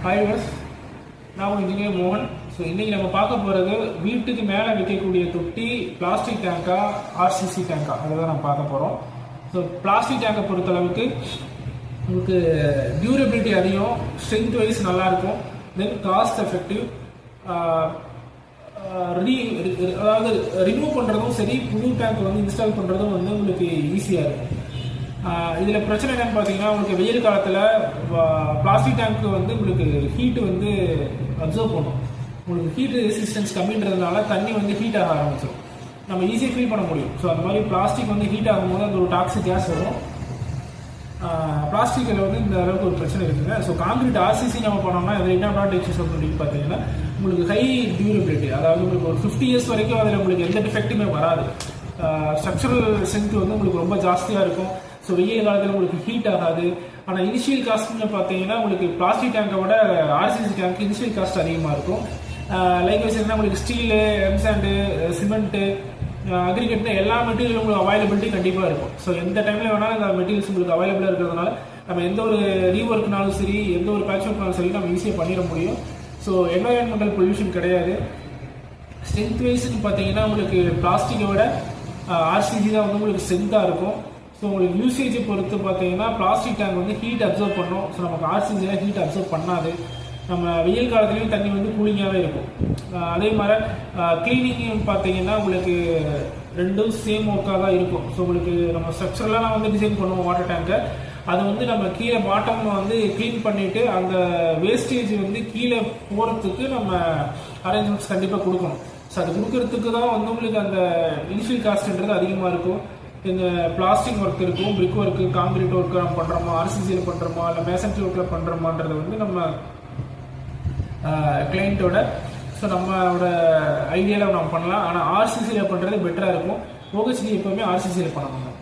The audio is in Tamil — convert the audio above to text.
ஹாய் வர்ஸ், நான் உங்கள் இன்ஜினியர் மோகன். ஸோ இன்றைக்கி நம்ம பார்க்க போகிறது வீட்டுக்கு மேலே வைக்கக்கூடிய தொட்டி பிளாஸ்டிக் டேங்கா ஆர்சிசி டேங்கா, அதை தான் நம்ம பார்க்க போகிறோம். ஸோ பிளாஸ்டிக் டேங்கை பொறுத்தளவுக்கு உங்களுக்கு டியூரபிலிட்டி அதிகம், ஸ்ட்ரென்த் வைஸ் நல்லாயிருக்கும், தென் காஸ்ட் எஃபெக்டிவ். அதாவது ரிமூவ் பண்ணுறதும் சரி, புது டேங்க் வந்து இன்ஸ்டால் பண்ணுறதும் வந்து உங்களுக்கு ஈஸியாக இருக்கும். இதில் பிரச்சனை என்னன்னு பார்த்தீங்கன்னா, உங்களுக்கு வெயில் காலத்தில் பிளாஸ்டிக் டேங்க்கு வந்து உங்களுக்கு ஹீட்டு வந்து அப்சர்வ் பண்ணும். உங்களுக்கு ஹீட் ரெசிஸ்டன்ஸ் கம்மின்றதுனால தண்ணி வந்து ஹீட் ஆக ஆரம்பிச்சிடும், நம்ம ஈஸியாக ஃபீல் பண்ண முடியும். ஸோ அந்த மாதிரி பிளாஸ்டிக் வந்து ஹீட் ஆகும்போது அந்த ஒரு டாக்ஸிக் கேஸ் வரும். பிளாஸ்டிக்கில் வந்து இந்த அளவுக்கு ஒரு பிரச்சனை இருக்குங்க. ஸோ கான்கிரீட் ஆர்சிசி நம்ம பண்ணோம்னா அதில் என்ன அட்வான்டேஜஸ் அப்படின்னு பார்த்தீங்கன்னா, உங்களுக்கு ஹை டியூரபிலிட்டி, அதாவது உங்களுக்கு ஒரு 50 இயர்ஸ் வரைக்கும் அதில் உங்களுக்கு எந்த டிஃபெக்ட்டுமே வராது. ஸ்ட்ரக்சரல் ஸ்ட்ரென்த் வந்து உங்களுக்கு ரொம்ப ஜாஸ்தியாக இருக்கும். ஸோ வெயில் காலத்தில் உங்களுக்கு ஹீட் ஆகாது. ஆனால் இனிஷியல் காஸ்ட்னு பார்த்தீங்கன்னா, உங்களுக்கு பிளாஸ்டிக் டேங்கை விட ஆர்சிசி டேங்க் இனிஷியல் காஸ்ட் அதிகமாக இருக்கும். லைக்வைஸ் என்ன, உங்களுக்கு ஸ்டீலு, எம்சாண்டு, சிமெண்ட்டு, அக்ரிகேட்னு எல்லா மெட்டீரியலும் உங்களுக்கு அவைலபிலிட்டி கண்டிப்பாக இருக்கும். ஸோ எந்த டைமில் வேணாலும் இந்த மெட்டீரியல்ஸ் உங்களுக்கு அவைலபிளாக இருக்கிறதுனால நம்ம எந்த ஒரு ரீஒர்க்னாலும் சரி, எந்த ஒரு பேட்ச் ஒர்க்னாலும் சரி நம்ம ஈஸியாக பண்ணிட முடியும். ஸோ என்வரான்மெண்டல் பொல்யூஷன் கிடையாது. ஸ்ட்ரென்த் வைஸ்ன்னு பார்த்தீங்கன்னா, உங்களுக்கு பிளாஸ்டிக்கை விட ஆர்சிசி தான் வந்து உங்களுக்கு ஸ்ட்ரென்த்தாக இருக்கும். ஸோ உங்களுக்கு யூசேஜை பொறுத்து பார்த்தீங்கன்னா, பிளாஸ்டிக் டேங்க் வந்து ஹீட் அப்சர்வ் பண்ணும். ஸோ நமக்கு ஆர்சிசியில் ஹீட் அப்சர்வ் பண்ணாது. நம்ம வெயில் காலத்துலேயும் தண்ணி வந்து கூலிங்காகவே இருக்கும். அதே மாதிரி கிளீனிங் பார்த்தீங்கன்னா, உங்களுக்கு ரெண்டும் சேம் ஒர்க்காக தான் இருக்கும். ஸோ உங்களுக்கு நம்ம ஸ்ட்ரக்சர்லாம் வந்து டிசைன் பண்ணுவோம் வாட்டர் டேங்கை, அது வந்து நம்ம கீழே பாட்டம் வந்து க்ளீன் பண்ணிவிட்டு அந்த வேஸ்டேஜ் வந்து கீழே போகிறதுக்கு நம்ம அரேஞ்ச்மெண்ட்ஸ் கண்டிப்பாக கொடுக்கணும். ஸோ அது கொடுக்கறதுக்கு தான் வந்து உங்களுக்கு அந்த இனிஷியல் காஸ்ட்ன்றது அதிகமாக இருக்கும். இந்த பிளாஸ்டிக் ஒர்க் இருக்கும், பிரிக் ஒர்க்கு, காங்கிரீட் ஒர்க்கு நம்ம பண்ணுறோமா, ஆர்சிசியில் பண்ணுறோமா, இல்லை மேசன்ட்ரி ஒர்க்கில் பண்ணுறோமான்றது வந்து நம்ம கிளைண்ட்டோட, ஸோ நம்மளோட ஐடியாவில் நம்ம பண்ணலாம். ஆனால் ஆர்சிசியில் பண்ணுறது பெட்டராக இருக்கும். ஓஹெச்டி எப்போவுமே ஆர்சிசியில் பண்ணணும்.